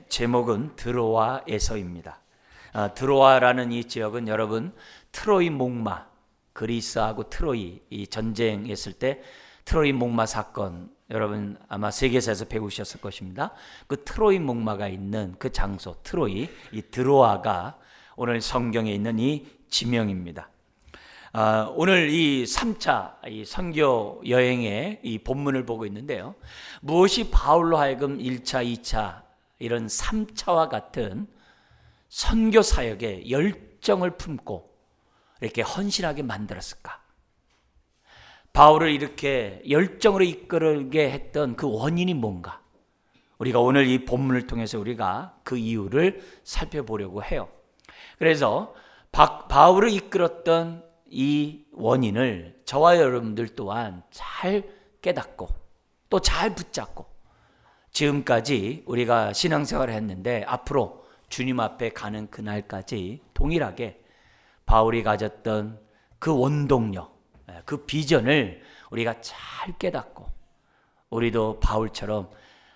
제목은 드로아에서입니다. 드로아라는 이 지역은 여러분 트로이 목마, 그리스하고 트로이 이 전쟁했을 때 트로이 목마 사건, 여러분 아마 세계사에서 배우셨을 것입니다. 그 트로이 목마가 있는 그 장소 트로이, 이 드로아가 오늘 성경에 있는 이 지명입니다. 오늘 이 3차 이 선교 여행의 이 본문을 보고 있는데요. 무엇이 바울로 하여금 1차, 2차 이런 3차와 같은 선교 사역에 열정을 품고 이렇게 헌신하게 만들었을까? 바울을 이렇게 열정으로 이끌게 했던 그 원인이 뭔가? 우리가 오늘 이 본문을 통해서 우리가 그 이유를 살펴보려고 해요. 그래서 바울을 이끌었던 이 원인을 저와 여러분들 또한 잘 깨닫고 또 잘 붙잡고 지금까지 우리가 신앙생활을 했는데 앞으로 주님 앞에 가는 그날까지 동일하게 바울이 가졌던 그 원동력, 그 비전을 우리가 잘 깨닫고 우리도 바울처럼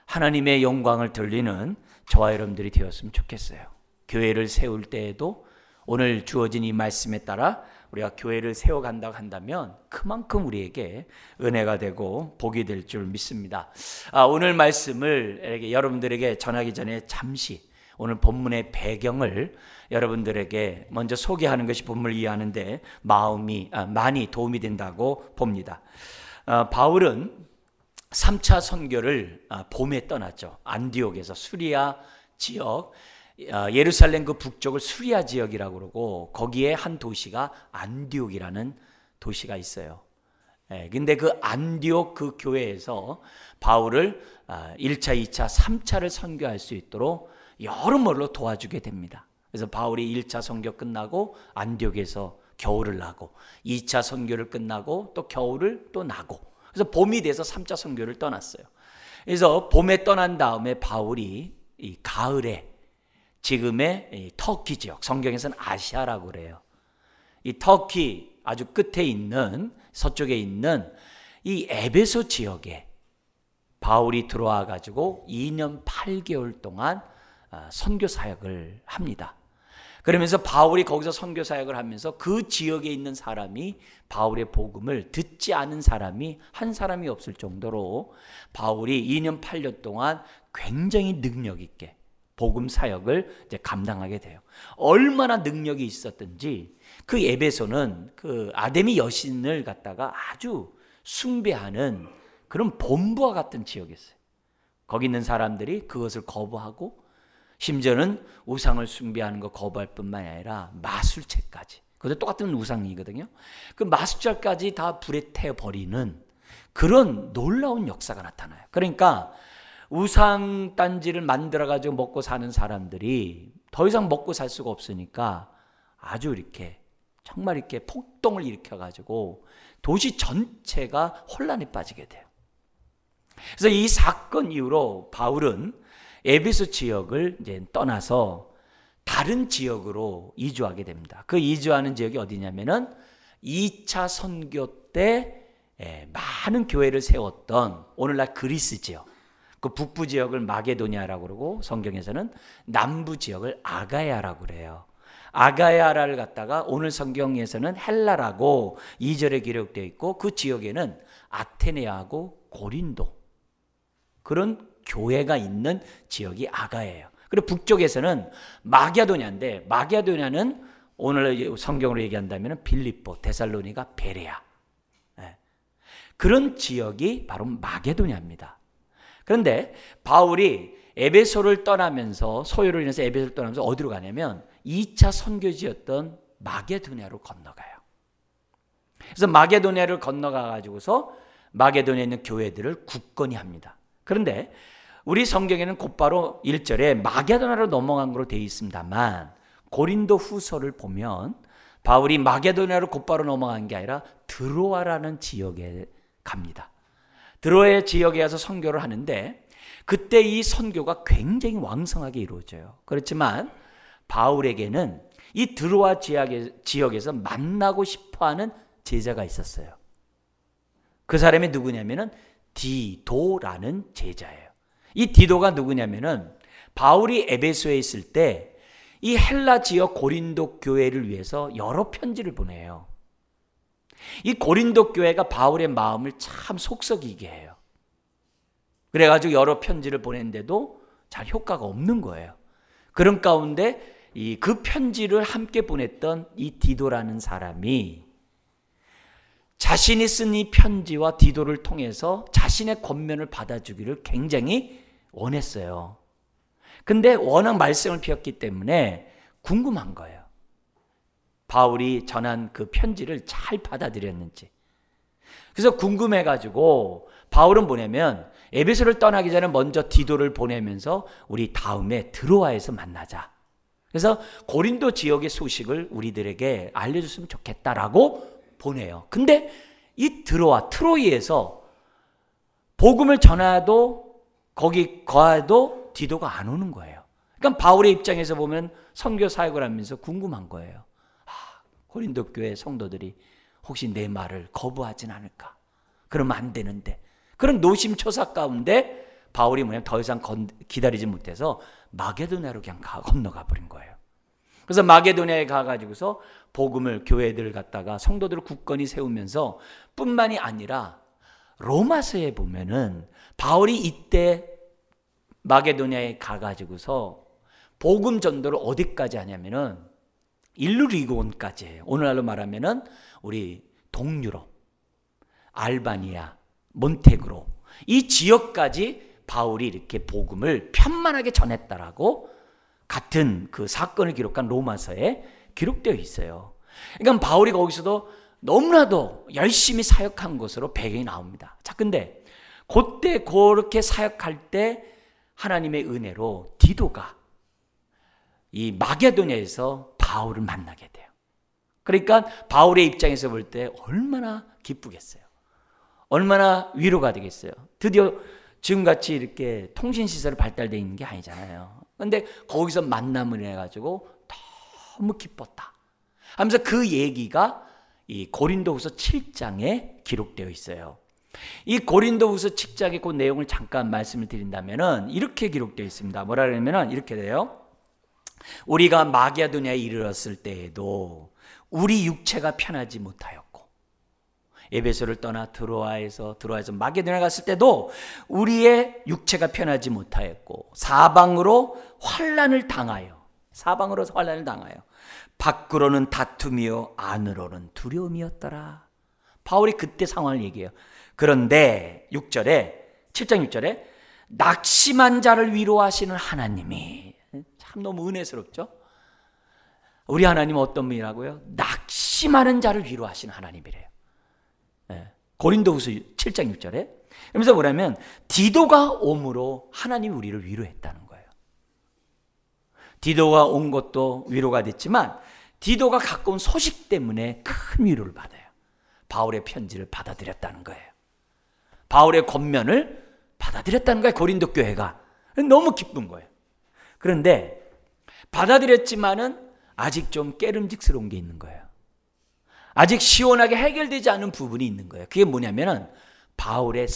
하나님의 영광을 돌리는 저와 여러분들이 되었으면 좋겠어요. 교회를 세울 때에도 오늘 주어진 이 말씀에 따라 우리가 교회를 세워간다고 한다면 그만큼 우리에게 은혜가 되고 복이 될 줄 믿습니다. 오늘 말씀을 여러분들에게 전하기 전에 잠시 오늘 본문의 배경을 여러분들에게 먼저 소개하는 것이 본문을 이해하는데 많이 도움이 된다고 봅니다. 바울은 3차 선교를 봄에 떠났죠. 안디옥에서 수리아 지역, 예루살렘 그 북쪽을 수리아 지역이라고 그러고 거기에 한 도시가 안디옥이라는 도시가 있어요. 근데 그 안디옥 그 교회에서 바울을 1차, 2차, 3차를 선교할 수 있도록 여러모로 도와주게 됩니다. 그래서 바울이 1차 선교 끝나고 안디옥에서 겨울을 나고 2차 선교를 끝나고 또 겨울을 또 나고 그래서 봄이 돼서 3차 선교를 떠났어요. 그래서 봄에 떠난 다음에 바울이 이 가을에 지금의 이 터키 지역, 성경에서는 아시아라고 그래요. 이 터키 아주 끝에 있는 서쪽에 있는 이 에베소 지역에 바울이 들어와 가지고 2년 8개월 동안 선교 사역을 합니다. 그러면서 바울이 거기서 선교 사역을 하면서 그 지역에 있는 사람이 바울의 복음을 듣지 않은 사람이 한 사람이 없을 정도로 바울이 2년 8년 동안 굉장히 능력 있게 복음 사역을 이제 감당하게 돼요. 얼마나 능력이 있었든지 그 에베소는 그 아데미 여신을 갖다가 아주 숭배하는 그런 본부와 같은 지역이었어요. 거기 있는 사람들이 그것을 거부하고 심지어는 우상을 숭배하는 거 거부할 뿐만 아니라 마술체까지, 그것도 똑같은 우상이거든요. 그 마술체까지 다 불에 태워버리는 그런 놀라운 역사가 나타나요. 그러니까 우상 단지를 만들어가지고 먹고 사는 사람들이 더 이상 먹고 살 수가 없으니까 아주 이렇게 정말 이렇게 폭동을 일으켜가지고 도시 전체가 혼란에 빠지게 돼요. 그래서 이 사건 이후로 바울은 에베소 지역을 이제 떠나서 다른 지역으로 이주하게 됩니다. 그 이주하는 지역이 어디냐면은 2차 선교 때 많은 교회를 세웠던 오늘날 그리스 지역, 그 북부 지역을 마게도니아라고 그러고 성경에서는 남부 지역을 아가야라고 그래요. 아가야를 갖다가 오늘 성경에서는 헬라라고 2절에 기록되어 있고 그 지역에는 아테네하고 고린도 그런 교회가 있는 지역이 아가야예요. 그리고 북쪽에서는 마게도냐인데 마게도냐는 오늘 성경으로 얘기한다면 빌립보, 데살로니가, 베레아 그런 지역이 바로 마게도냐입니다. 그런데 바울이 에베소를 떠나면서 소요로 인해서 에베소를 떠나면서 어디로 가냐면 2차 선교지였던 마게도냐로 건너가요. 그래서 마게도냐를 건너가 가지고서 마게도냐에 있는 교회들을 굳건히 합니다. 그런데 우리 성경에는 곧바로 1절에 마게도냐로 넘어간 걸로 되어 있습니다만 고린도 후서를 보면 바울이 마게도냐로 곧바로 넘어간 게 아니라 드로아라는 지역에 갑니다. 드로아 지역에 가서 선교를 하는데 그때 이 선교가 굉장히 왕성하게 이루어져요. 그렇지만 바울에게는 이 드로아 지역에서 만나고 싶어하는 제자가 있었어요. 그 사람이 누구냐면은 디도라는 제자예요. 이 디도가 누구냐면은 바울이 에베소에 있을 때 이 헬라 지역 고린도 교회를 위해서 여러 편지를 보내요. 이 고린도 교회가 바울의 마음을 참 속썩이게 해요. 그래가지고 여러 편지를 보냈는데도 잘 효과가 없는 거예요. 그런 가운데 그 편지를 함께 보냈던 이 디도라는 사람이 자신이 쓴 이 편지와 디도를 통해서 자신의 권면을 받아주기를 굉장히 원했어요. 근데 워낙 말썽을 피웠기 때문에 궁금한 거예요. 바울이 전한 그 편지를 잘 받아들였는지. 그래서 궁금해가지고 바울은 뭐냐면 에베소를 떠나기 전에 먼저 디도를 보내면서 우리 다음에 드로아에서 만나자. 그래서 고린도 지역의 소식을 우리들에게 알려줬으면 좋겠다라고 보내요. 근데 이 드로아, 트로이에서 복음을 전하도 거기 거하도 디도가 안 오는 거예요. 그러니까 바울의 입장에서 보면 선교 사역을 하면서 궁금한 거예요. 고린도 교회 성도들이 혹시 내 말을 거부하진 않을까? 그러면 안 되는데. 그런 노심초사 가운데 바울이 뭐냐면 더 이상 기다리지 못해서 마게도냐로 그냥 건너가 버린 거예요. 그래서 마게도냐에 가가지고서 복음을 교회들을 갖다가 성도들을 굳건히 세우면서 뿐만이 아니라 로마서에 보면은 바울이 이때 마게도냐에 가가지고서 복음 전도를 어디까지 하냐면은 일루리곤까지 해요. 오늘날로 말하면은 우리 동유럽, 알바니아, 몬테그로 이 지역까지 바울이 이렇게 복음을 편만하게 전했다라고 같은 그 사건을 기록한 로마서에 기록되어 있어요. 그러니까 바울이 거기서도 너무나도 열심히 사역한 것으로 배경이 나옵니다. 자, 근데 그때 그렇게 사역할 때 하나님의 은혜로 디도가 이 마게도냐에서 바울을 만나게 돼요. 그러니까 바울의 입장에서 볼 때 얼마나 기쁘겠어요. 얼마나 위로가 되겠어요. 드디어 지금같이 이렇게 통신시설이 발달되어 있는 게 아니잖아요. 그런데 거기서 만남을 해가지고 너무 기뻤다 하면서 그 얘기가 이 고린도후서 7장에 기록되어 있어요. 이 고린도후서 7장의 그 내용을 잠깐 말씀을 드린다면은 이렇게 기록되어 있습니다. 뭐라 그러면은 이렇게 돼요. 우리가 마게도냐에 이르렀을 때에도 우리 육체가 편하지 못하였고, 에베소를 떠나 드로아에서 마게도냐 갔을 때도 우리의 육체가 편하지 못하였고, 사방으로 환난을 당하여 밖으로는 다툼이요 안으로는 두려움이었더라. 바울이 그때 상황을 얘기해요. 그런데 7장 6절에 낙심한 자를 위로하시는 하나님이, 참 너무 은혜스럽죠. 우리 하나님은 어떤 분이라고요? 낙심하는 자를 위로하시는 하나님이래요. 고린도후서 7장 6절에. 그러면서 뭐냐면 디도가 옴으로 하나님이 우리를 위로했다는 거예요. 디도가 온 것도 위로가 됐지만 디도가 갖고 온 소식 때문에 큰 위로를 받아요. 바울의 편지를 받아들였다는 거예요. 바울의 권면을 받아들였다는 거예요. 고린도 교회가. 너무 기쁜 거예요. 그런데 받아들였지만은 아직 좀 깨름직스러운 게 있는 거예요. 아직 시원하게 해결되지 않은 부분이 있는 거예요. 그게 뭐냐면은 바울의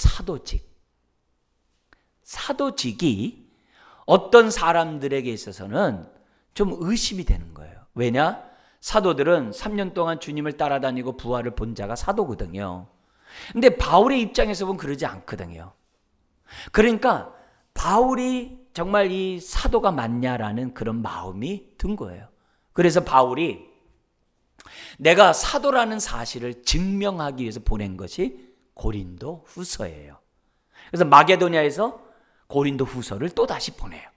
사도직이 어떤 사람들에게 있어서는 좀 의심이 되는 거예요. 왜냐? 사도들은 3년 동안 주님을 따라다니고 부활을 본 자가 사도거든요. 근데 바울의 입장에서 보면 그러지 않거든요. 그러니까 바울이 정말 이 사도가 맞냐라는 그런 마음이 든 거예요. 그래서 바울이 내가 사도라는 사실을 증명하기 위해서 보낸 것이 고린도 후서예요. 그래서 마게도냐에서 고린도 후서를 또 다시 보내요.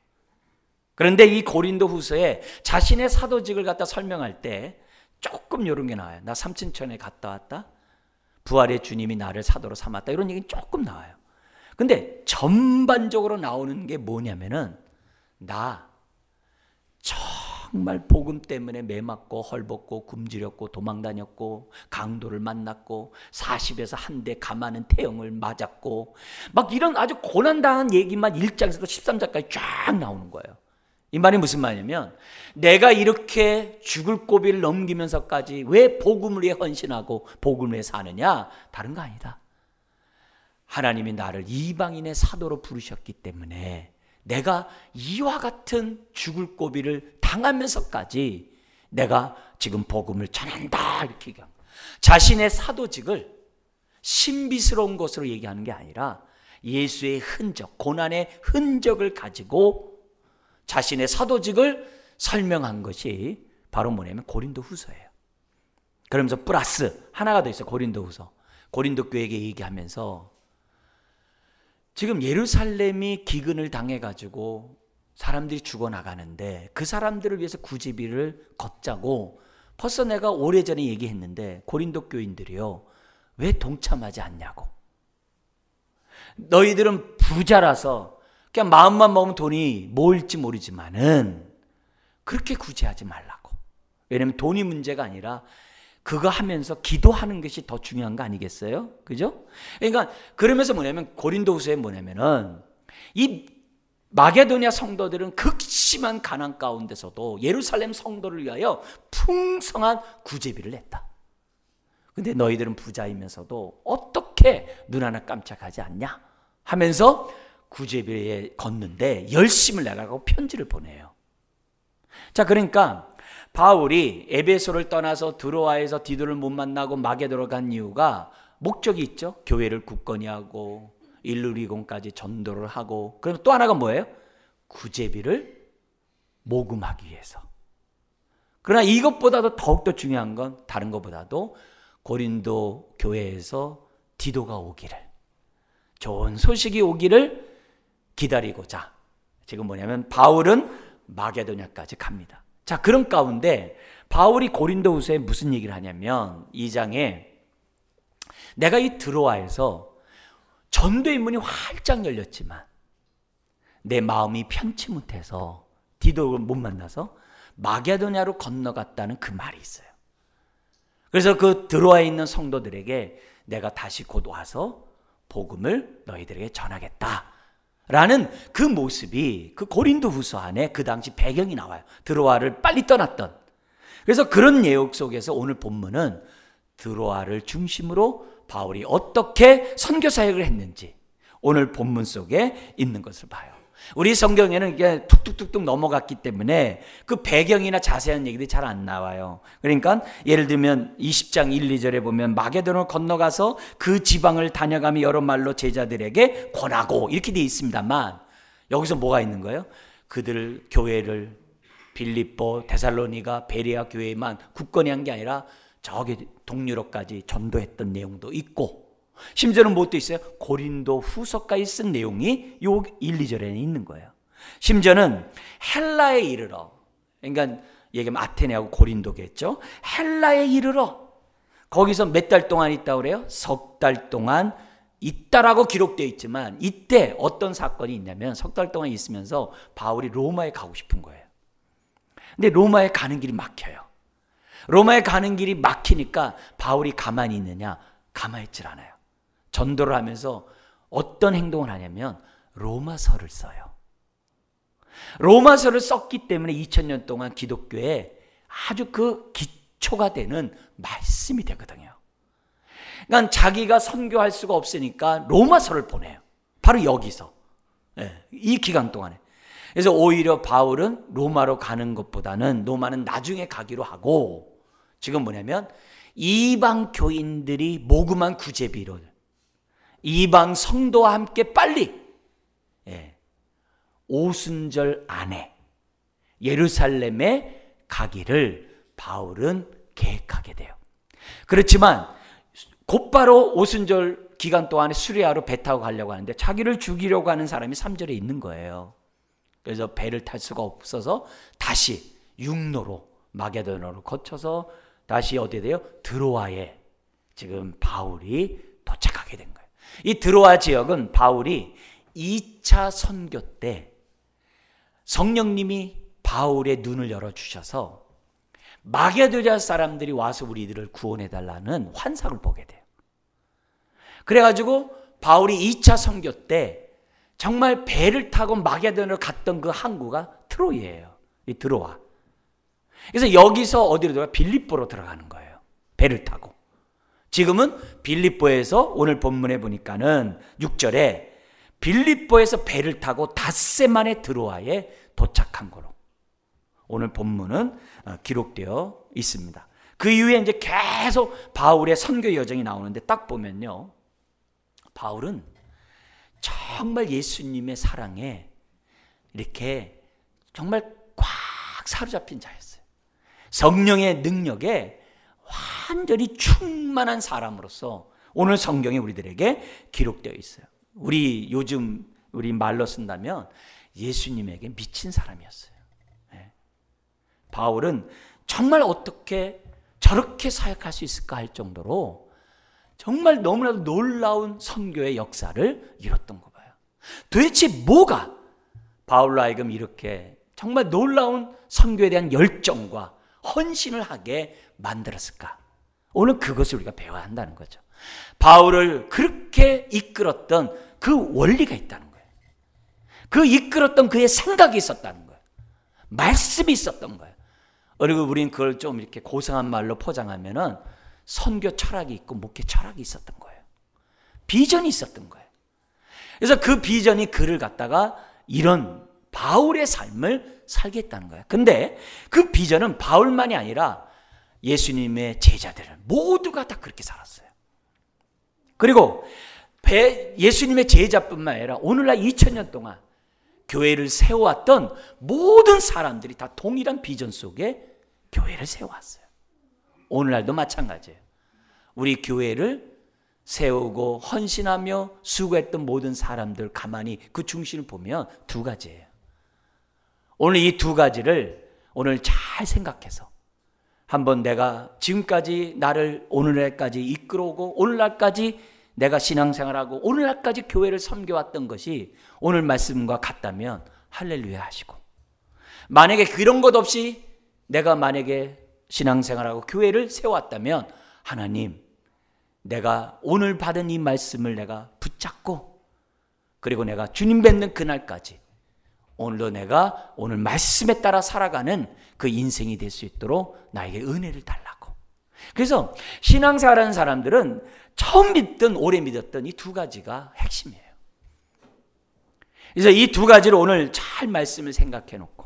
그런데 이 고린도 후서에 자신의 사도직을 갖다 설명할 때 조금 이런 게 나와요. 나 삼층천에 갔다 왔다. 부활의 주님이 나를 사도로 삼았다. 이런 얘기는 조금 나와요. 근데 전반적으로 나오는 게 뭐냐면은 나 정말 복음 때문에 매맞고 헐벗고 굶주렸고 도망다녔고 강도를 만났고 40에서 한 대 감하는 태형을 맞았고 막 이런 아주 고난당한 얘기만 1장에서부터 13장까지 쫙 나오는 거예요. 이 말이 무슨 말이냐면 내가 이렇게 죽을 고비를 넘기면서까지 왜 복음을 위해 헌신하고 복음을 위해 사느냐? 다른 거 아니다. 하나님이 나를 이방인의 사도로 부르셨기 때문에 내가 이와 같은 죽을 고비를 당하면서까지 내가 지금 복음을 전한다 이렇게 얘기합니다. 자신의 사도직을 신비스러운 것으로 얘기하는 게 아니라 예수의 흔적, 고난의 흔적을 가지고 자신의 사도직을 설명한 것이 바로 뭐냐면 고린도 후서예요. 그러면서 플러스 하나가 더 있어요. 고린도 후서. 고린도 교회에게 얘기하면서 지금 예루살렘이 기근을 당해가지고 사람들이 죽어나가는데 그 사람들을 위해서 구제비를 걷자고 벌써 내가 오래전에 얘기했는데 고린도 교인들이요, 왜 동참하지 않냐고. 너희들은 부자라서 그냥 마음만 먹으면 돈이 모일지 모르지만은 그렇게 구제하지 말라고. 왜냐하면 돈이 문제가 아니라 그거 하면서 기도하는 것이 더 중요한 거 아니겠어요? 그죠? 그러니까 그러면서 뭐냐면 고린도후서에 뭐냐면은 이 마게도냐 성도들은 극심한 가난 가운데서도 예루살렘 성도를 위하여 풍성한 구제비를 냈다. 근데 너희들은 부자이면서도 어떻게 눈 하나 깜짝하지 않냐 하면서 구제비에 걷는데 열심을 내라고 편지를 보내요. 자, 그러니까 바울이 에베소를 떠나서 드로아에서 디도를 못 만나고 마게도로 간 이유가 목적이 있죠. 교회를 굳건히 하고 일루리곤까지 전도를 하고, 그럼 또 하나가 뭐예요? 구제비를 모금하기 위해서. 그러나 이것보다도 더욱더 중요한 건 다른 것보다도 고린도 교회에서 디도가 오기를, 좋은 소식이 오기를 기다리고자 지금 뭐냐면 바울은 마게도냐까지 갑니다. 자, 그런 가운데 바울이 고린도후서에 무슨 얘기를 하냐면 2장에 내가 이 드로아에서 전도의 문이 활짝 열렸지만 내 마음이 편치 못해서 디도를 못 만나서 마게도냐로 건너갔다는 그 말이 있어요. 그래서 그 드로아에 있는 성도들에게 내가 다시 곧 와서 복음을 너희들에게 전하겠다 라는 그 모습이 그 고린도후서 안에 그 당시 배경이 나와요. 드로아를 빨리 떠났던. 그래서 그런 내용 속에서 오늘 본문은 드로아를 중심으로 바울이 어떻게 선교 사역을 했는지 오늘 본문 속에 있는 것을 봐요. 우리 성경에는 이게 툭툭툭툭 넘어갔기 때문에 그 배경이나 자세한 얘기들이 잘 안 나와요. 그러니까 예를 들면 20장 1, 2절에 보면 마게도를 건너가서 그 지방을 다녀가며 여러 말로 제자들에게 권하고 이렇게 되어 있습니다만 여기서 뭐가 있는 거예요? 그들 교회를 빌립보, 데살로니가, 베레아 교회만 굳건히 한 게 아니라 저기 동유럽까지 전도했던 내용도 있고, 심지어는 무엇도 있어요? 고린도 후서까지 쓴 내용이 요 1, 2절에는 있는 거예요. 심지어는 헬라에 이르러, 그러니까 얘기하면 아테네하고 고린도겠죠. 헬라에 이르러 거기서 몇 달 동안 있다고 그래요? 석 달 동안 있다라고 기록되어 있지만 이때 어떤 사건이 있냐면 석 달 동안 있으면서 바울이 로마에 가고 싶은 거예요. 근데 로마에 가는 길이 막혀요. 로마에 가는 길이 막히니까 바울이 가만히 있느냐? 가만히 있질 않아요. 전도를 하면서 어떤 행동을 하냐면 로마서를 써요. 로마서를 썼기 때문에 2000년 동안 기독교에 아주 그 기초가 되는 말씀이 되거든요. 그러니까 자기가 선교할 수가 없으니까 로마서를 보내요. 바로 여기서. 이 기간 동안에. 그래서 오히려 바울은 로마로 가는 것보다는 로마는 나중에 가기로 하고 지금 뭐냐면 이방 교인들이 모금한 구제비를 이방 성도와 함께 빨리 오순절 안에 예루살렘에 가기를 바울은 계획하게 돼요. 그렇지만 곧바로 오순절 기간 동안에 수리아로 배 타고 가려고 하는데 자기를 죽이려고 하는 사람이 3절에 있는 거예요. 그래서 배를 탈 수가 없어서 다시 육로로 마게도냐로 거쳐서 다시 어디에 돼요? 드로아에 지금 바울이 도착하게 된 거예요. 이 드로아 지역은 바울이 2차 선교 때 성령님이 바울의 눈을 열어주셔서 마게도냐 사람들이 와서 우리들을 구원해달라는 환상을 보게 돼요. 그래가지고 바울이 2차 선교 때 정말 배를 타고 마게도냐로 갔던 그 항구가 트로이예요. 이 드로아. 그래서 여기서 어디로 들어가? 빌립보로 들어가는 거예요. 배를 타고. 지금은 빌립보에서 오늘 본문에 보니까는 6절에 빌립보에서 배를 타고 닷새 만에 드로아에 도착한 거로 오늘 본문은 기록되어 있습니다. 그 이후에 이제 계속 바울의 선교 여정이 나오는데 딱 보면요, 바울은 정말 예수님의 사랑에 이렇게 정말 꽉 사로잡힌 자였어요. 성령의 능력에 완전히 충만한 사람으로서 오늘 성경에 우리들에게 기록되어 있어요. 요즘 우리 말로 쓴다면 예수님에게 미친 사람이었어요. 네. 바울은 정말 어떻게 저렇게 사역할 수 있을까 할 정도로 정말 너무나도 놀라운 선교의 역사를 이뤘던 거 봐요. 도대체 뭐가 바울로 하여금 이렇게 정말 놀라운 선교에 대한 열정과 헌신을 하게 만들었을까? 오늘 그것을 우리가 배워야 한다는 거죠. 바울을 그렇게 이끌었던 그 원리가 있다는 거예요. 그 이끌었던 그의 생각이 있었다는 거예요. 말씀이 있었던 거예요. 그리고 우리는 그걸 좀 이렇게 고상한 말로 포장하면은 선교 철학이 있고 목회 철학이 있었던 거예요. 비전이 있었던 거예요. 그래서 그 비전이 그를 갖다가 이런 바울의 삶을 살게 했다는 거예요. 근데 그 비전은 바울만이 아니라 예수님의 제자들 모두가 다 그렇게 살았어요. 그리고 예수님의 제자뿐만 아니라 오늘날 2000년 동안 교회를 세워왔던 모든 사람들이 다 동일한 비전 속에 교회를 세워왔어요. 오늘날도 마찬가지예요. 우리 교회를 세우고 헌신하며 수고했던 모든 사람들 가만히 그 중심을 보면 두 가지예요. 오늘 이 두 가지를 오늘 잘 생각해서 한번 내가 지금까지 나를 오늘날까지 이끌어오고 오늘날까지 내가 신앙생활하고 오늘날까지 교회를 섬겨왔던 것이 오늘 말씀과 같다면 할렐루야 하시고, 만약에 그런 것 없이 내가 만약에 신앙생활하고 교회를 세워왔다면 하나님, 내가 오늘 받은 이 말씀을 내가 붙잡고 그리고 내가 주님 뵙는 그날까지 오늘도 내가 오늘 말씀에 따라 살아가는 그 인생이 될 수 있도록 나에게 은혜를 달라고. 그래서 신앙생활하는 사람들은 처음 믿든 오래 믿었던 이 두 가지가 핵심이에요. 그래서 이 두 가지를 오늘 잘 말씀을 생각해 놓고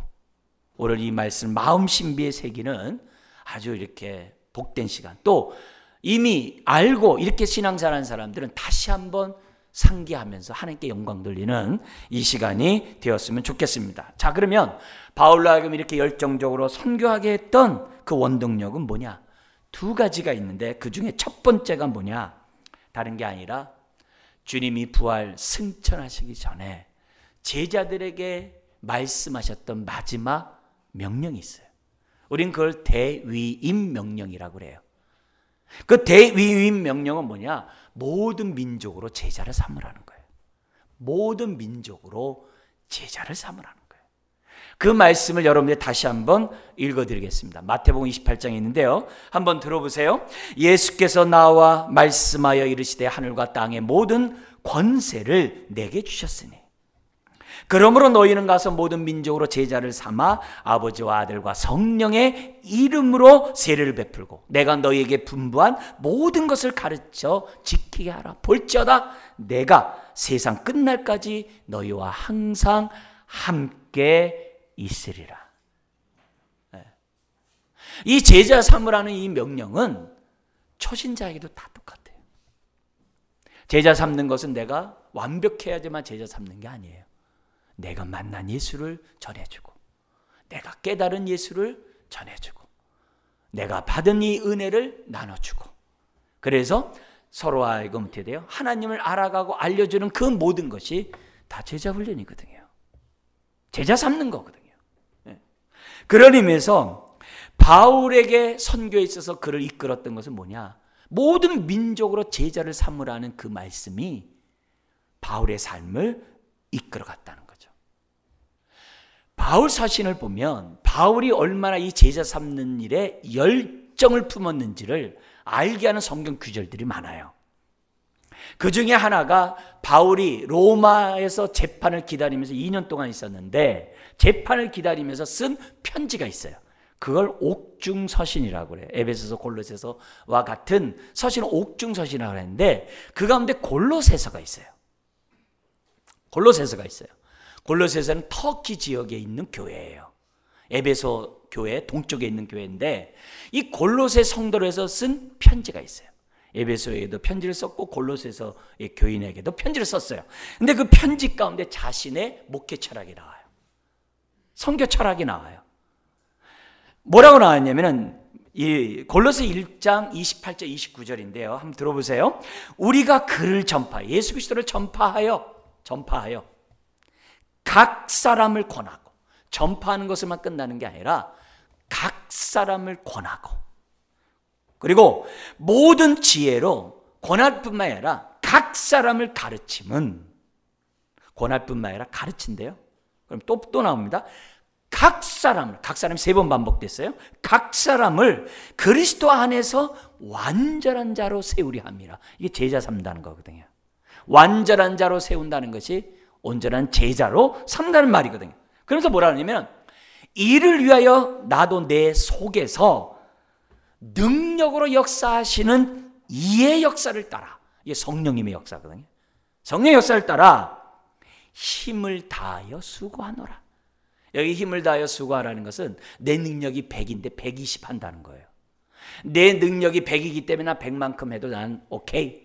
오늘 이 말씀 마음 신비에 새기는 아주 이렇게 복된 시간, 또 이미 알고 이렇게 신앙생활하는 사람들은 다시 한번 상기하면서 하나님께 영광 돌리는 이 시간이 되었으면 좋겠습니다. 자, 그러면 바울로 하여금 이렇게 열정적으로 선교하게 했던 그 원동력은 뭐냐? 두 가지가 있는데 그 중에 첫 번째가 뭐냐? 다른 게 아니라 주님이 부활 승천하시기 전에 제자들에게 말씀하셨던 마지막 명령이 있어요. 우린 그걸 대위임 명령이라고 그래요. 그 대위임 명령은 뭐냐? 모든 민족으로 제자를 삼으라는 거예요. 모든 민족으로 제자를 삼으라는 거예요. 그 말씀을 여러분들 다시 한번 읽어드리겠습니다. 마태복음 28장에 있는데요, 한번 들어보세요. 예수께서 나와 말씀하여 이르시되 하늘과 땅의 모든 권세를 내게 주셨으니 그러므로 너희는 가서 모든 민족으로 제자를 삼아 아버지와 아들과 성령의 이름으로 세례를 베풀고 내가 너희에게 분부한 모든 것을 가르쳐 지키게 하라. 볼지어다 내가 세상 끝날까지 너희와 항상 함께 있으리라. 이 제자 삼으라는 이 명령은 초신자에게도 다 똑같아요. 제자 삼는 것은 내가 완벽해야지만 제자 삼는 게 아니에요. 내가 만난 예수를 전해주고 내가 깨달은 예수를 전해주고 내가 받은 이 은혜를 나눠주고, 그래서 서로 하여금 어떻게 돼요? 하나님을 알아가고 알려주는 그 모든 것이 다 제자 훈련이거든요. 제자 삼는 거거든요. 그런 의미에서 바울에게 선교에 있어서 그를 이끌었던 것은 뭐냐? 모든 민족으로 제자를 삼으라는 그 말씀이 바울의 삶을 이끌어갔다는 거죠. 바울 사신을 보면 바울이 얼마나 이 제자 삼는 일에 열정을 품었는지를 알게 하는 성경 구절들이 많아요. 그 중에 하나가 바울이 로마에서 재판을 기다리면서 2년 동안 있었는데 재판을 기다리면서 쓴 편지가 있어요. 그걸 옥중서신이라고 그래요. 에베소서, 골로새서와 같은 서신은 옥중서신이라고 하는데 그 가운데 골로새서가 있어요. 골로새서가 있어요. 골로새서는 터키 지역에 있는 교회예요. 에베소 교회 동쪽에 있는 교회인데 이 골로새 성도로서 쓴 편지가 있어요. 에베소에게도 편지를 썼고 골로새서의 교인에게도 편지를 썼어요. 근데 그 편지 가운데 자신의 목회 철학이 나와요. 선교 철학이 나와요. 뭐라고 나왔냐면은 이 골로새 1장 28절 29절인데요. 한번 들어보세요. 우리가 그를 예수 그리스도를 전파하여 각 사람을 권하고, 전파하는 것을만 끝나는 게 아니라 각 사람을 권하고, 그리고 모든 지혜로 권할 뿐만 아니라 각 사람을 가르침은, 권할 뿐만 아니라 가르친대요. 그럼 또 나옵니다. 각 사람이 3번 반복됐어요. 각 사람을 그리스도 안에서 완전한 자로 세우려 합니다. 이게 제자 삼다는 거거든요. 완전한 자로 세운다는 것이 온전한 제자로 삼다는 말이거든요. 그러면서 뭐라 하냐면 이를 위하여 나도 내 속에서 능력으로 역사하시는 이의 역사를 따라, 이게 성령님의 역사거든요. 성령의 역사를 따라 힘을 다하여 수고하노라. 여기 힘을 다하여 수고하라는 것은 내 능력이 100인데 120 한다는 거예요. 내 능력이 100이기 때문에 나 100만큼 해도 난 오케이.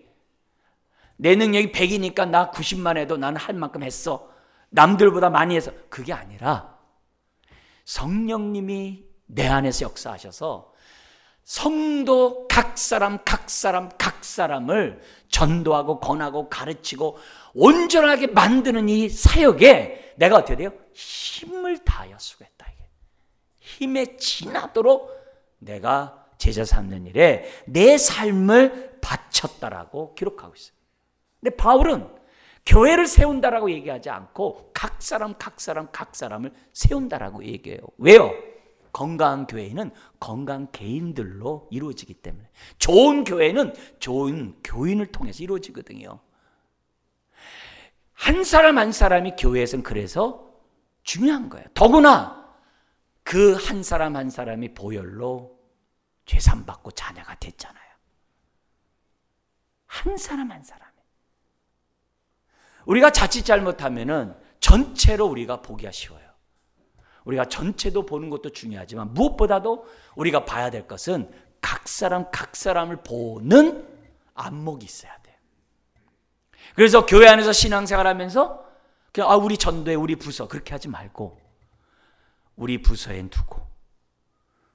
내 능력이 100이니까 나 90만 해도 나는 할 만큼 했어. 남들보다 많이 해서. 그게 아니라 성령님이 내 안에서 역사하셔서 성도 각 사람을 전도하고 권하고 가르치고 온전하게 만드는 이 사역에 내가 어떻게 돼요? 힘을 다하여 수고했다. 힘에 지나도록 내가 제자 삼는 일에 내 삶을 바쳤다라고 기록하고 있어요. 근데 바울은 교회를 세운다라고 얘기하지 않고 각 사람을 세운다라고 얘기해요. 왜요? 건강한 교회는 건강한 개인들로 이루어지기 때문에, 좋은 교회는 좋은 교인을 통해서 이루어지거든요. 한 사람 한 사람이 교회에서는 그래서 중요한 거예요. 더구나 그 한 사람 한 사람이 보혈로 죄산받고 자녀가 됐잖아요. 한 사람 한 사람이. 우리가 자칫 잘못하면은 전체로 우리가 보기가 쉬워요. 우리가 전체도 보는 것도 중요하지만 무엇보다도 우리가 봐야 될 것은 각 사람을 보는 안목이 있어야 돼요. 그래서 교회 안에서 신앙생활하면서 그냥 우리 전도회, 우리 부서 그렇게 하지 말고 우리 부서에 누구,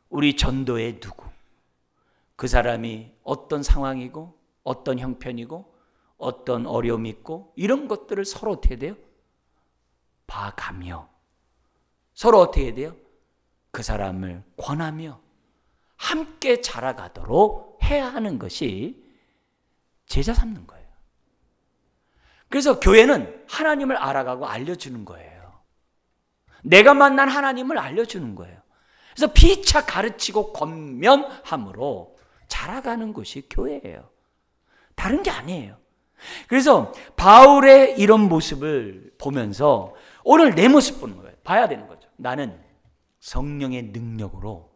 우리 전도에 누구, 그 사람이 어떤 상황이고 어떤 형편이고 어떤 어려움이 있고 이런 것들을 서로 어떻게 돼요? 봐가며 서로 어떻게 해야 돼요? 그 사람을 권하며 함께 자라가도록 해야 하는 것이 제자 삼는 거예요. 그래서 교회는 하나님을 알아가고 알려주는 거예요. 내가 만난 하나님을 알려주는 거예요. 그래서 피차 가르치고 권면함으로 자라가는 것이 교회예요. 다른 게 아니에요. 그래서 바울의 이런 모습을 보면서 오늘 내 모습 보는 거예요. 봐야 되는 거죠. 나는 성령의 능력으로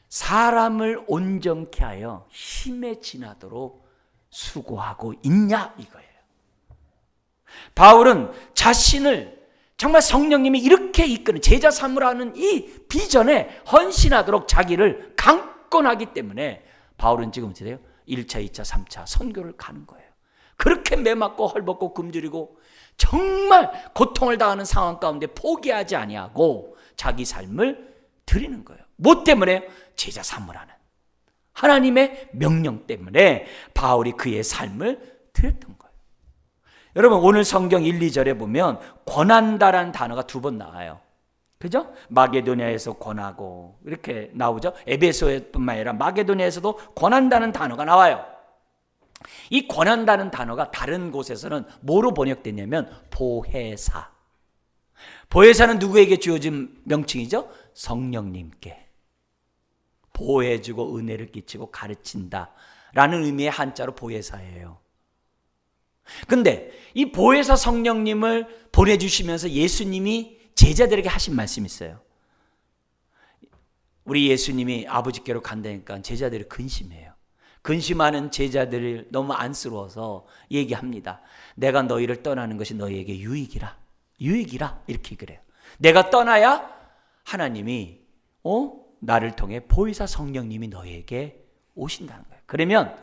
사람을 온전케 하여 힘에 지나도록 수고하고 있냐 이거예요. 바울은 자신을 정말 성령님이 이렇게 이끄는 제자 삼으라는 이 비전에 헌신하도록 자기를 강권하기 때문에 바울은 지금 어떻게 돼요? 1차, 2차, 3차 선교를 가는 거예요. 그렇게 매맞고 헐벗고 굶주리고 정말 고통을 당하는 상황 가운데 포기하지 아니하고 자기 삶을 드리는 거예요. 뭐 때문에? 제자 삼으라는 하나님의 명령 때문에 바울이 그의 삶을 드렸던 거예요. 여러분 오늘 성경 1, 2절에 보면 권한다라는 단어가 2번 나와요. 그죠? 마게도냐에서 권하고 이렇게 나오죠. 에베소뿐만 아니라 마게도냐에서도 권한다는 단어가 나와요. 이 권한다는 단어가 다른 곳에서는 뭐로 번역됐냐면 보혜사. 보혜사는 누구에게 주어진 명칭이죠? 성령님께 보호해주고 은혜를 끼치고 가르친다 라는 의미의 한자로 보혜사예요. 근데 이 보혜사 성령님을 보내주시면서 예수님이 제자들에게 하신 말씀이 있어요. 우리 예수님이 아버지께로 간다니까 제자들이 근심해요. 근심하는 제자들을 너무 안쓰러워서 얘기합니다. 내가 너희를 떠나는 것이 너희에게 유익이라. 유익이라. 이렇게 그래요. 내가 떠나야 하나님이 나를 통해 보혜사 성령님이 너희에게 오신다는 거예요. 그러면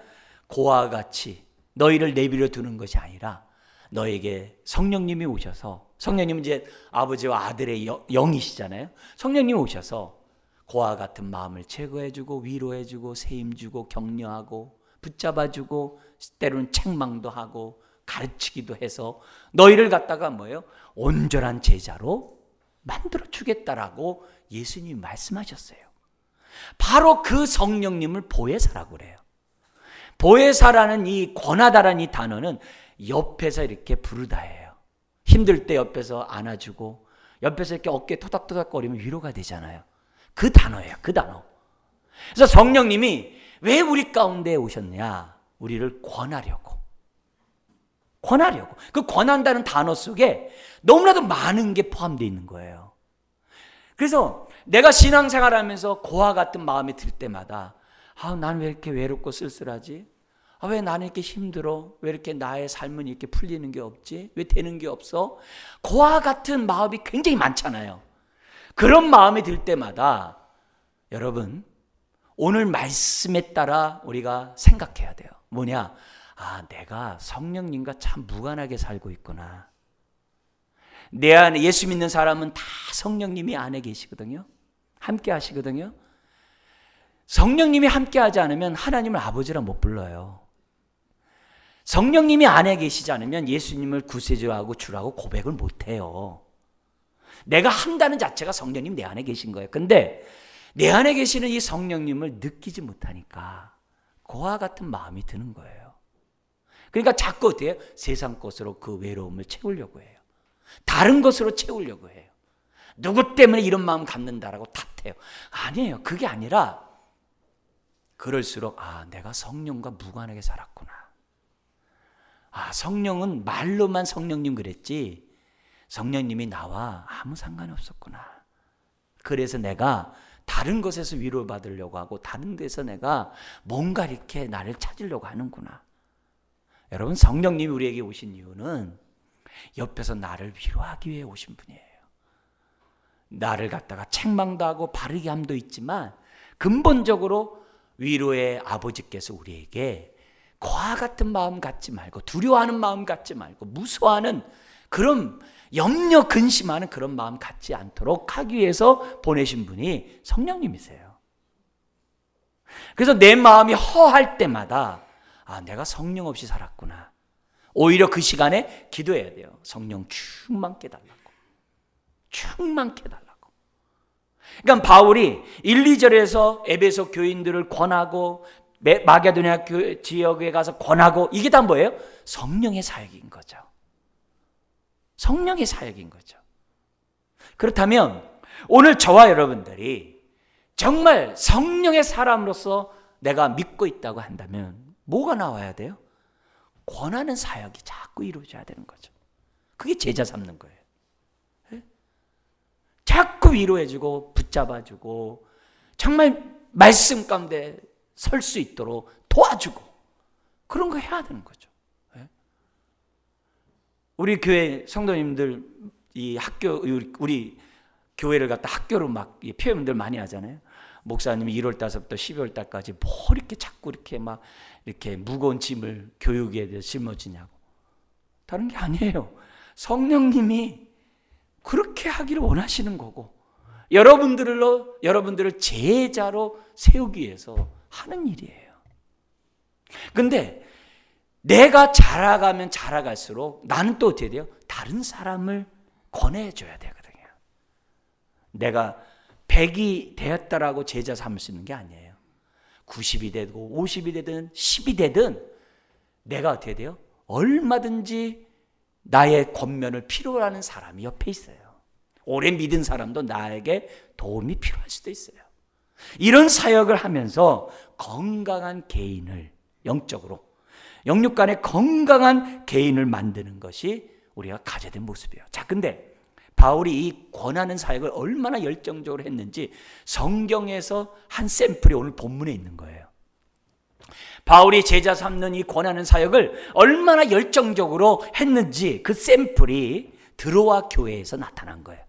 고아와 같이 너희를 내버려 두는 것이 아니라 너에게 성령님이 오셔서, 성령님은 이제 아버지와 아들의 영이시잖아요. 성령님이 오셔서 고아와 같은 마음을 제거해주고 위로해주고 세임주고 격려하고 붙잡아주고 때로는 책망도 하고 가르치기도 해서 너희를 갖다가 뭐예요? 온전한 제자로 만들어주겠다라고 예수님이 말씀하셨어요. 바로 그 성령님을 보혜사라고 그래요. 보혜사라는 이 권하다라는 이 단어는 옆에서 이렇게 부르다예요. 힘들 때 옆에서 안아주고 옆에서 이렇게 어깨 토닥토닥거리면 위로가 되잖아요. 그 단어예요. 그 단어. 그래서 성령님이 왜 우리 가운데 오셨냐? 우리를 권하려고. 그 권한다는 단어 속에 너무나도 많은 게 포함되어 있는 거예요. 그래서 내가 신앙생활하면서 고아 같은 마음이 들 때마다 나는 왜 이렇게 외롭고 쓸쓸하지? 왜 나는 이렇게 힘들어? 왜 이렇게 나의 삶은 이렇게 풀리는 게 없지? 왜 되는 게 없어? 고아 같은 마음이 굉장히 많잖아요. 그런 마음이 들 때마다 여러분, 오늘 말씀에 따라 우리가 생각해야 돼요. 뭐냐? 내가 성령님과 참 무관하게 살고 있구나. 내 안에 예수 믿는 사람은 다 성령님이 안에 계시거든요. 함께 하시거든요. 성령님이 함께 하지 않으면 하나님을 아버지라 못 불러요. 성령님이 안에 계시지 않으면 예수님을 구세주하고 주라고 고백을 못 해요. 내가 한다는 자체가 성령님 내 안에 계신 거예요. 근데 내 안에 계시는 이 성령님을 느끼지 못하니까 고아 같은 마음이 드는 거예요. 그러니까 자꾸 어때요? 세상 것으로 그 외로움을 채우려고 해요. 다른 것으로 채우려고 해요. 누구 때문에 이런 마음 갖는다라고 탓해요. 아니에요. 그게 아니라 그럴수록 내가 성령과 무관하게 살았구나. 성령은 말로만 성령님 그랬지 성령님이 나와 아무 상관이 없었구나. 그래서 내가 다른 것에서 위로받으려고 하고 다른 데서 내가 뭔가 이렇게 나를 찾으려고 하는구나. 여러분, 성령님이 우리에게 오신 이유는 옆에서 나를 위로하기 위해 오신 분이에요. 나를 갖다가 책망도 하고 바르게 함도 있지만 근본적으로 위로의 아버지께서 우리에게 고아 같은 마음 갖지 말고 두려워하는 마음 갖지 말고 무서워하는 그런 염려 근심하는 그런 마음 갖지 않도록 하기 위해서 보내신 분이 성령님이세요. 그래서 내 마음이 허할 때마다 내가 성령 없이 살았구나. 오히려 그 시간에 기도해야 돼요. 성령 충만케 해달라고. 충만케 해달라고. 그러니까 바울이 1, 2절에서 에베소 교인들을 권하고 마게도냐 지역에 가서 권하고 이게 다 뭐예요? 성령의 사역인 거죠. 성령의 사역인 거죠. 그렇다면 오늘 저와 여러분들이 정말 성령의 사람으로서 내가 믿고 있다고 한다면 뭐가 나와야 돼요? 권하는 사역이 자꾸 이루어져야 되는 거죠. 그게 제자 삼는 거예요. 자꾸 위로해주고 붙잡아주고 정말 말씀 가운데 설 수 있도록 도와주고 그런 거 해야 되는 거죠. 우리 교회 성도님들 이 학교 우리 교회를 갖다 학교로 막 표현들 많이 하잖아요. 목사님이 1월 달부터 12월 달까지 뭐 이렇게 자꾸 이렇게 막 이렇게 무거운 짐을 교육에 짊어지냐고. 다른 게 아니에요. 성령님이 그렇게 하기를 원하시는 거고 여러분들을 제자로 세우기 위해서 하는 일이에요. 근데 내가 자라가면 자라갈수록 나는 또 어떻게 돼요? 다른 사람을 권해줘야 되거든요. 내가 100이 되었다라고 제자 삼을 수 있는 게 아니에요. 90이 되고 50이 되든 10이 되든 내가 어떻게 돼요? 얼마든지 나의 권면을 필요로 하는 사람이 옆에 있어요. 오래 믿은 사람도 나에게 도움이 필요할 수도 있어요. 이런 사역을 하면서 건강한 개인을 영적으로 영육 간의 건강한 개인을 만드는 것이 우리가 가져야 될 모습이에요. 자, 근데 바울이 이 권하는 사역을 얼마나 열정적으로 했는지 성경에서 한 샘플이 오늘 본문에 있는 거예요. 바울이 제자 삼는 이 권하는 사역을 얼마나 열정적으로 했는지 그 샘플이 드로아 교회에서 나타난 거예요.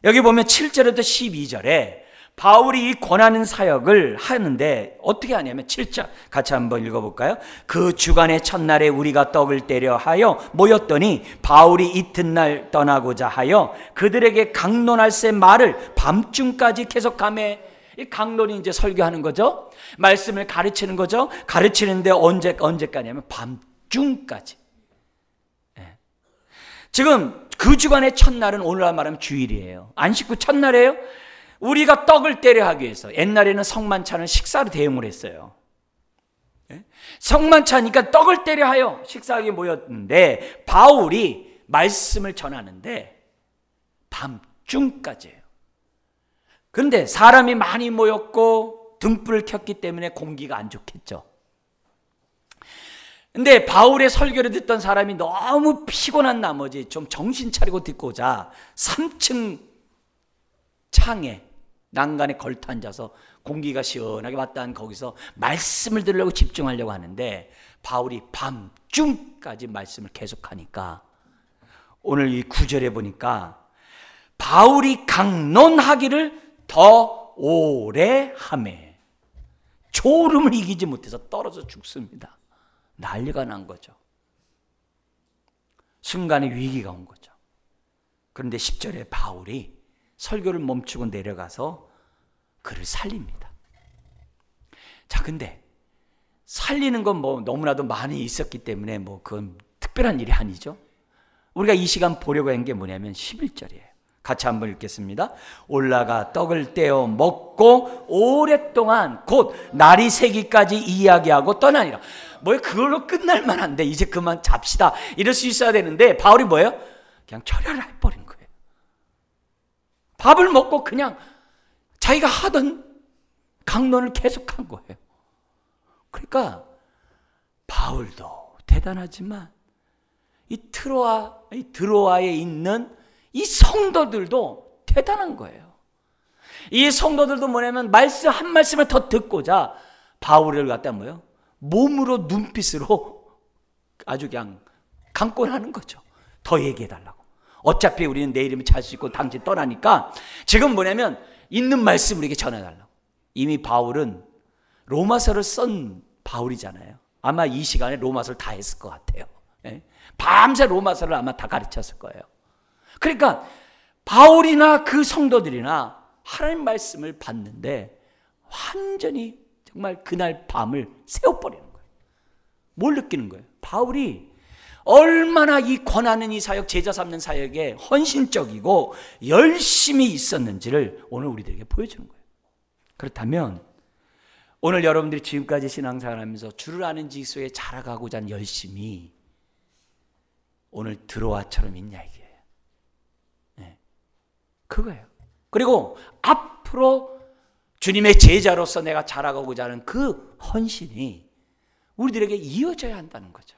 여기 보면 7절에서 12절에 바울이 이 권하는 사역을 하는데 어떻게 하냐면 7절 같이 한번 읽어볼까요? 그 주간의 첫날에 우리가 떡을 떼려 하여 모였더니 바울이 이튿날 떠나고자 하여 그들에게 강론할세 말을 밤중까지 계속하며, 이 강론이 이제 설교하는 거죠. 말씀을 가르치는 거죠. 가르치는데 언제까지냐면 밤중까지. 지금 그 주간의 첫날은 오늘날 말하면 주일이에요. 안식구 첫날이에요. 우리가 떡을 떼려 하기 위해서, 옛날에는 성만찬을 식사로 대용을 했어요. 성만찬이니까 떡을 떼려 하여 식사하게 모였는데 바울이 말씀을 전하는데 밤중까지예요. 그런데 사람이 많이 모였고 등불을 켰기 때문에 공기가 안 좋겠죠. 근데 바울의 설교를 듣던 사람이 너무 피곤한 나머지 좀 정신 차리고 듣고자 3층 창에 난간에 걸터 앉아서 공기가 시원하게 맞다는 거기서 말씀을 들으려고 집중하려고 하는데 바울이 밤중까지 말씀을 계속하니까 오늘 이 9절에 보니까 바울이 강론하기를 더 오래 하매 졸음을 이기지 못해서 떨어져 죽습니다. 난리가 난 거죠. 순간에 위기가 온 거죠. 그런데 10절에 바울이 설교를 멈추고 내려가서 그를 살립니다. 자, 근데 살리는 건 뭐 너무나도 많이 있었기 때문에 뭐 그건 특별한 일이 아니죠. 우리가 이 시간 보려고 한 게 뭐냐면 11절이에요. 같이 한번 읽겠습니다. 올라가 떡을 떼어 먹고 오랫동안 곧 날이 새기까지 이야기하고 떠나니라. 뭐야, 그걸로 끝날 만한데 이제 그만 잡시다 이럴 수 있어야 되는데 바울이 뭐예요? 그냥 철회를 해버린 거예요. 밥을 먹고 그냥 자기가 하던 강론을 계속한 거예요. 그러니까 바울도 대단하지만 이 드로아에 있는 이 성도들도 대단한 거예요. 이 성도들도 뭐냐면 말씀 한 말씀을 더 듣고자 바울을 갖다 뭐예요? 몸으로 눈빛으로 아주 그냥 강권하는 거죠. 더 얘기해달라고. 어차피 우리는 내일이면 잘 수 있고 당신 떠나니까 지금 뭐냐면 있는 말씀 우리에게 전해달라고. 이미 바울은 로마서를 쓴 바울이잖아요. 아마 이 시간에 로마서를 다 했을 것 같아요. 밤새 로마서를 아마 다 가르쳤을 거예요. 그러니까 바울이나 그 성도들이나 하나님 말씀을 받는데 완전히 정말 그날 밤을 새워버리는 거예요. 뭘 느끼는 거예요? 바울이 얼마나 이 권하는 이 사역, 제자 삼는 사역에 헌신적이고 열심히 있었는지를 오늘 우리들에게 보여주는 거예요. 그렇다면 오늘 여러분들이 지금까지 신앙생활하면서 주를 아는 지식에 자라가고자 하는 열심이 오늘 드로아처럼 있냐 이게요. 네. 그거예요. 그리고 앞으로 주님의 제자로서 내가 자라가고자 하는 그 헌신이 우리들에게 이어져야 한다는 거죠.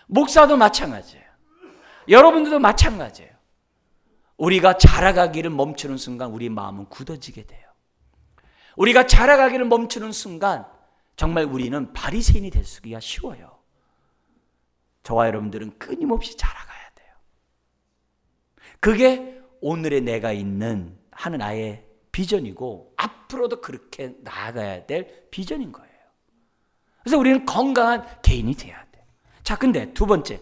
목사도 마찬가지예요. 여러분들도 마찬가지예요. 우리가 자라가기를 멈추는 순간 우리 마음은 굳어지게 돼요. 우리가 자라가기를 멈추는 순간 정말 우리는 바리새인이 될 수가 쉬워요. 저와 여러분들은 끊임없이 자라가야 돼요. 그게 오늘의 내가 있는 하는 나의 비전이고 앞으로도 그렇게 나아가야 될 비전인 거예요. 그래서 우리는 건강한 개인이 돼야 돼요. 자, 근데 두 번째,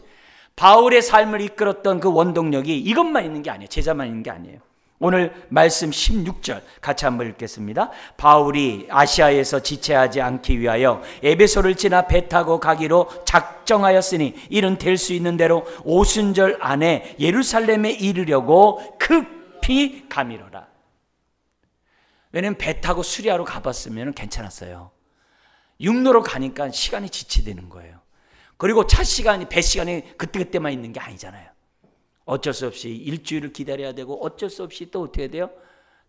바울의 삶을 이끌었던 그 원동력이 이것만 있는 게 아니에요. 제자만 있는 게 아니에요. 오늘 말씀 16절 같이 한번 읽겠습니다. 바울이 아시아에서 지체하지 않기 위하여 에베소를 지나 배 타고 가기로 작정하였으니 이는 될 수 있는 대로 오순절 안에 예루살렘에 이르려고 급히 가미로라. 왜냐면 배 타고 수리하러 가봤으면 괜찮았어요. 육로로 가니까 시간이 지체되는 거예요. 그리고 차 시간이, 배 시간이 그때그때만 있는 게 아니잖아요. 어쩔 수 없이 일주일을 기다려야 되고 어쩔 수 없이 또 어떻게 돼요?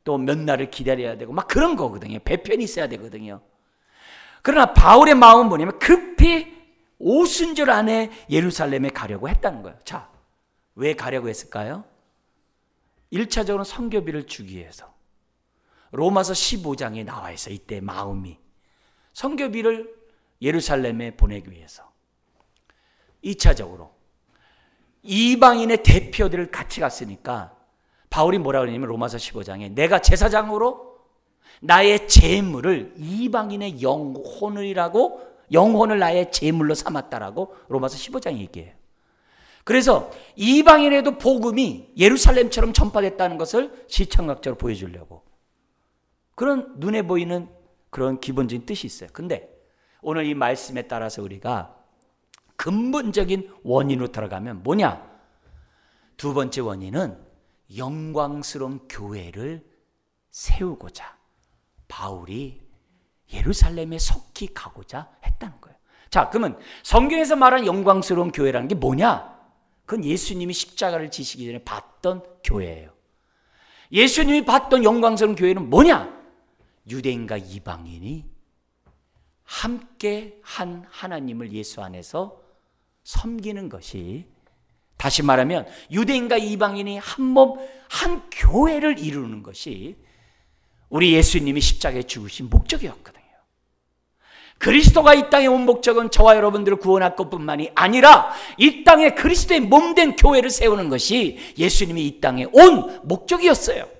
또 몇 날을 기다려야 되고 막 그런 거거든요. 배편이 있어야 되거든요. 그러나 바울의 마음은 뭐냐면 급히 오순절 안에 예루살렘에 가려고 했다는 거예요. 자, 왜 가려고 했을까요? 1차적으로 선교비를 주기 위해서. 로마서 15장에 나와 있어요. 이때 마음이. 선교비를 예루살렘에 보내기 위해서 2차적으로 이방인의 대표들을 같이 갔으니까 바울이 뭐라 그러냐면 로마서 15장에 내가 제사장으로 나의 재물을 이방인의 영혼을 나의 재물로 삼았다라고 로마서 15장에 얘기해요. 그래서 이방인에도 복음이 예루살렘처럼 전파됐다는 것을 시청각적으로 보여주려고 그런 눈에 보이는 그런 기본적인 뜻이 있어요. 근데 오늘 이 말씀에 따라서 우리가 근본적인 원인으로 들어가면 뭐냐? 두 번째 원인은 영광스러운 교회를 세우고자 바울이 예루살렘에 속히 가고자 했다는 거예요. 자, 그러면 성경에서 말하는 영광스러운 교회라는 게 뭐냐? 그건 예수님이 십자가를 지시기 전에 봤던 교회예요. 예수님이 봤던 영광스러운 교회는 뭐냐? 유대인과 이방인이 함께 한 하나님을 예수 안에서 섬기는 것이, 다시 말하면 유대인과 이방인이 한 몸, 한 교회를 이루는 것이 우리 예수님이 십자가에 죽으신 목적이었거든요. 그리스도가 이 땅에 온 목적은 저와 여러분들을 구원할 것뿐만이 아니라 이 땅에 그리스도의 몸된 교회를 세우는 것이 예수님이 이 땅에 온 목적이었어요.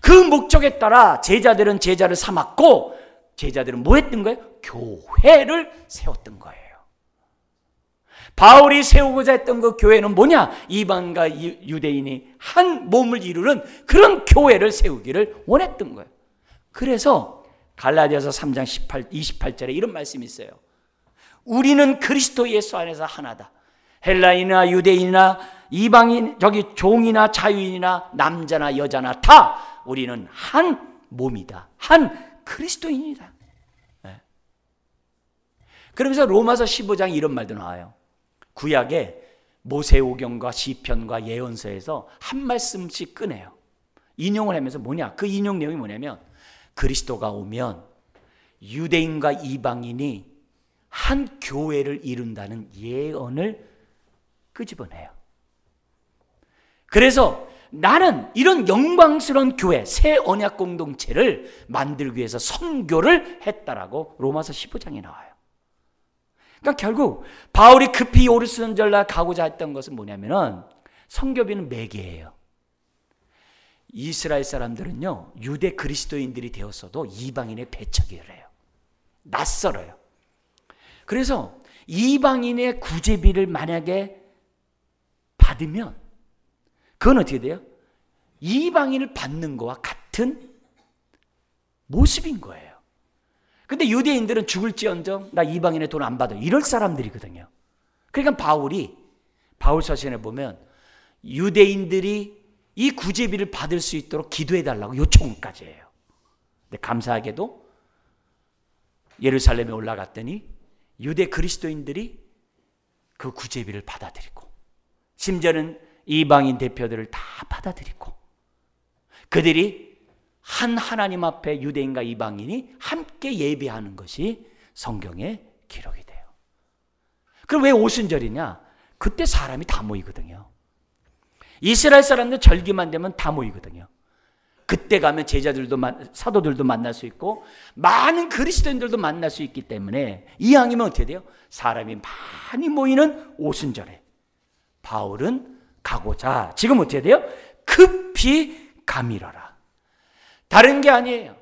그 목적에 따라 제자들은 제자를 삼았고 제자들은 뭐 했던 거예요? 교회를 세웠던 거예요. 바울이 세우고자 했던 그 교회는 뭐냐? 이방과 유대인이 한 몸을 이루는 그런 교회를 세우기를 원했던 거예요. 그래서 갈라디아서 3장 28절에 이런 말씀이 있어요. 우리는 그리스도 예수 안에서 하나다. 헬라인이나 유대인이나 이방인, 종이나 자유인이나 남자나 여자나 다 우리는 한 몸이다. 한 그리스도인이다. 네. 그러면서 로마서 15장에 이런 말도 나와요. 구약에 모세오경과 시편과 예언서에서 한 말씀씩 꺼내요. 인용을 하면서 뭐냐? 그 인용 내용이 뭐냐면 그리스도가 오면 유대인과 이방인이 한 교회를 이룬다는 예언을 끄집어내요. 그래서 나는 이런 영광스러운 교회, 새 언약 공동체를 만들기 위해서 선교를 했다라고 로마서 15장에 나와요. 그러니까 결국 바울이 급히 오르스전절날 가고자 했던 것은 뭐냐면은 선교비는 매개예요. 이스라엘 사람들은요, 유대 그리스도인들이 되었어도 이방인의 배척을 해요. 낯설어요. 그래서 이방인의 구제비를 만약에 받으면 그건 어떻게 돼요? 이방인을 받는 거와 같은 모습인 거예요. 근데 유대인들은 죽을지언정 나 이방인의 돈 안 받아, 이럴 사람들이거든요. 그러니까 바울 서신에 보면 유대인들이 이 구제비를 받을 수 있도록 기도해달라고 요청까지 해요. 근데 감사하게도 예루살렘에 올라갔더니 유대 그리스도인들이 그 구제비를 받아들이고 심지어는 이방인 대표들을 다 받아들이고 그들이 한 하나님 앞에 유대인과 이방인이 함께 예배하는 것이 성경에 기록이 돼요. 그럼 왜 오순절이냐? 그때 사람이 다 모이거든요. 이스라엘 사람들 절기만 되면 다 모이거든요. 그때 가면 제자들도 사도들도 만날 수 있고 많은 그리스도인들도 만날 수 있기 때문에 이왕이면 어떻게 돼요? 사람이 많이 모이는 오순절에 바울은 가고자 지금 어떻게 돼요? 급히 가밀어라. 다른 게 아니에요.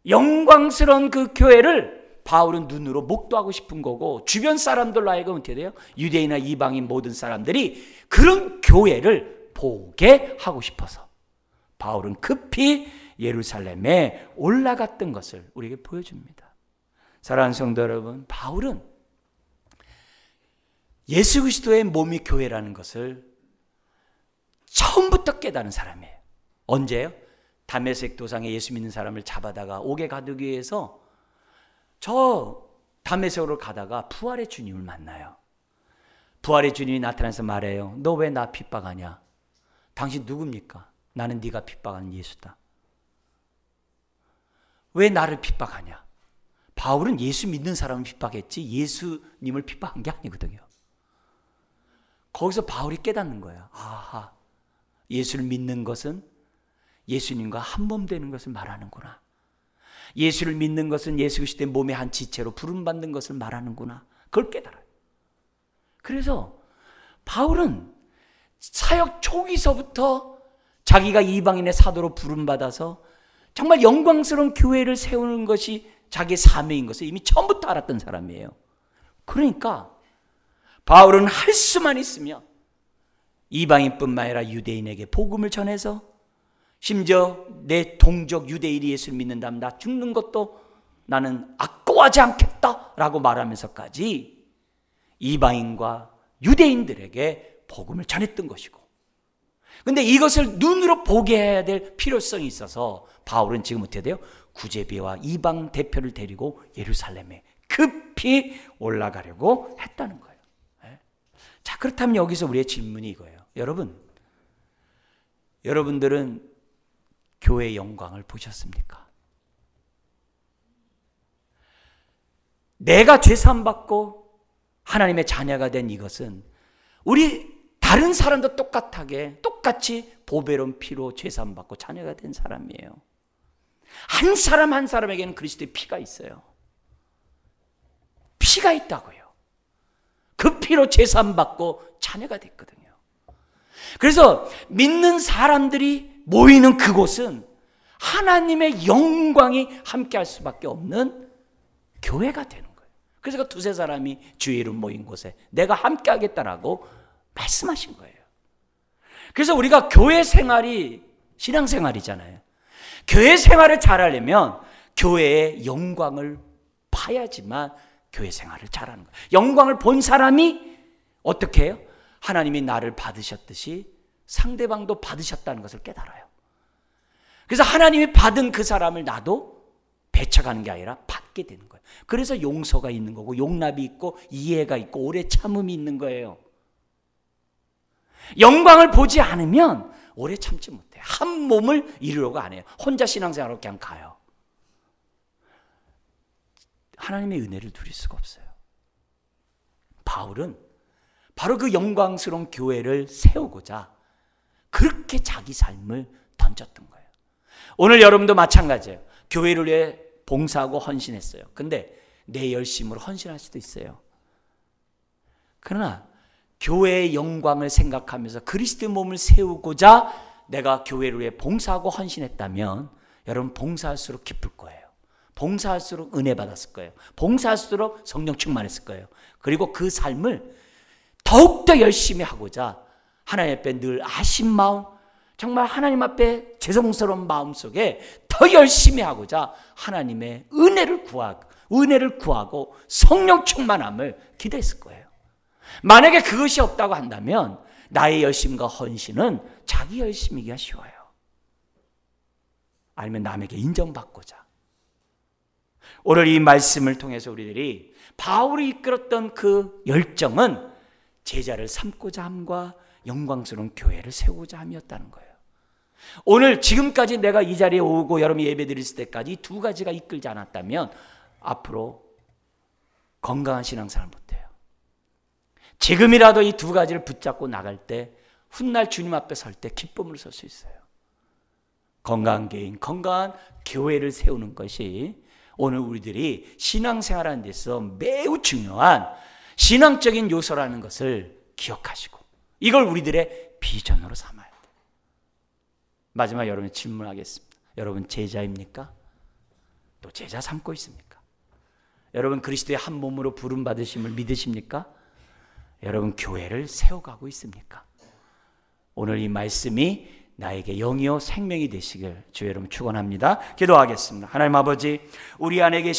영광스러운 그 교회를 바울은 눈으로 목도하고 싶은 거고 주변 사람들로 하여금 어떻게 돼요? 유대인이나 이방인 모든 사람들이 그런 교회를 보게 하고 싶어서 바울은 급히 예루살렘에 올라갔던 것을 우리에게 보여줍니다. 사랑하는 성도 여러분, 바울은 예수 그리스도의 몸이 교회라는 것을 처음부터 깨달은 사람이에요. 언제요? 다메섹 도상에 예수 믿는 사람을 잡아다가 옥에 가두기 위해서 저 다메섹으로 가다가 부활의 주님을 만나요. 부활의 주님이 나타나서 말해요. 너 왜 나 핍박하냐? 당신 누굽니까? 나는 네가 핍박하는 예수다. 왜 나를 핍박하냐? 바울은 예수 믿는 사람을 핍박했지 예수님을 핍박한 게 아니거든요. 거기서 바울이 깨닫는 거예요. 아하, 예수를 믿는 것은 예수님과 한 몸 되는 것을 말하는구나. 예수를 믿는 것은 예수 그리스도의 몸의 한 지체로 부름받는 것을 말하는구나. 그걸 깨달아요. 그래서 바울은 사역 초기서부터 자기가 이방인의 사도로 부름받아서 정말 영광스러운 교회를 세우는 것이 자기의 사명인 것을 이미 처음부터 알았던 사람이에요. 그러니까 바울은 할 수만 있으면 이방인뿐만 아니라 유대인에게 복음을 전해서 심지어 내 동족 유대인이 예수를 믿는다면 나 죽는 것도 나는 아까워하지 않겠다라고 말하면서까지 이방인과 유대인들에게 복음을 전했던 것이고, 근데 이것을 눈으로 보게 해야 될 필요성이 있어서 바울은 지금 어떻게 돼요? 구제비와 이방 대표를 데리고 예루살렘에 급히 올라가려고 했다는 거예요. 자, 그렇다면 여기서 우리의 질문이 이거예요. 여러분들은 교회의 영광을 보셨습니까? 내가 죄사함받고 하나님의 자녀가 된 이것은 우리 다른 사람도 똑같이 보배로운 피로 죄사함받고 자녀가 된 사람이에요. 한 사람 한 사람에게는 그리스도의 피가 있어요. 피가 있다고요. 그 피로 죄사함받고 자녀가 됐거든요. 그래서 믿는 사람들이 모이는 그곳은 하나님의 영광이 함께할 수밖에 없는 교회가 되는 거예요. 그래서 그 두세 사람이 주의 이름 모인 곳에 내가 함께하겠다라고 말씀하신 거예요. 그래서 우리가 교회 생활이 신앙생활이잖아요. 교회 생활을 잘하려면 교회의 영광을 봐야지만 교회 생활을 잘하는 거예요. 영광을 본 사람이 어떻게 해요? 하나님이 나를 받으셨듯이 상대방도 받으셨다는 것을 깨달아요. 그래서 하나님이 받은 그 사람을 나도 배척하는 게 아니라 받게 되는 거예요. 그래서 용서가 있는 거고 용납이 있고 이해가 있고 오래 참음이 있는 거예요. 영광을 보지 않으면 오래 참지 못해요. 한 몸을 이루려고 안 해요. 혼자 신앙생활로 그냥 가요. 하나님의 은혜를 누릴 수가 없어요. 바울은 바로 그 영광스러운 교회를 세우고자 그렇게 자기 삶을 던졌던 거예요. 오늘 여러분도 마찬가지예요. 교회를 위해 봉사하고 헌신했어요. 근데 내 열심으로 헌신할 수도 있어요. 그러나 교회의 영광을 생각하면서 그리스도의 몸을 세우고자 내가 교회를 위해 봉사하고 헌신했다면 여러분 봉사할수록 기쁠 거예요. 봉사할수록 은혜 받았을 거예요. 봉사할수록 성령 충만했을 거예요. 그리고 그 삶을 더욱더 열심히 하고자 하나님 앞에 늘 아신 마음, 정말 하나님 앞에 죄송스러운 마음 속에 더 열심히 하고자 하나님의 은혜를 구하고 성령 충만함을 기대했을 거예요. 만약에 그것이 없다고 한다면 나의 열심과 헌신은 자기 열심이기가 쉬워요. 아니면 남에게 인정받고자. 오늘 이 말씀을 통해서 우리들이 바울이 이끌었던 그 열정은 제자를 삼고자 함과 영광스러운 교회를 세우고자 함이었다는 거예요. 오늘 지금까지 내가 이 자리에 오고 여러분이 예배 드렸을 때까지 이 두 가지가 이끌지 않았다면 앞으로 건강한 신앙생활 못해요. 지금이라도 이 두 가지를 붙잡고 나갈 때 훗날 주님 앞에 설 때 기쁨으로 설 수 있어요. 건강한 개인, 건강한 교회를 세우는 것이 오늘 우리들이 신앙생활하는 데서 매우 중요한 신앙적인 요소라는 것을 기억하시고 이걸 우리들의 비전으로 삼아야 돼요. 마지막 여러분 질문하겠습니다. 여러분 제자입니까? 또 제자 삼고 있습니까? 여러분 그리스도의 한 몸으로 부름받으심을 믿으십니까? 여러분 교회를 세워가고 있습니까? 오늘 이 말씀이 나에게 영이요 생명이 되시길 주의 이름 축원합니다. 기도하겠습니다. 하나님 아버지, 우리 안에 계신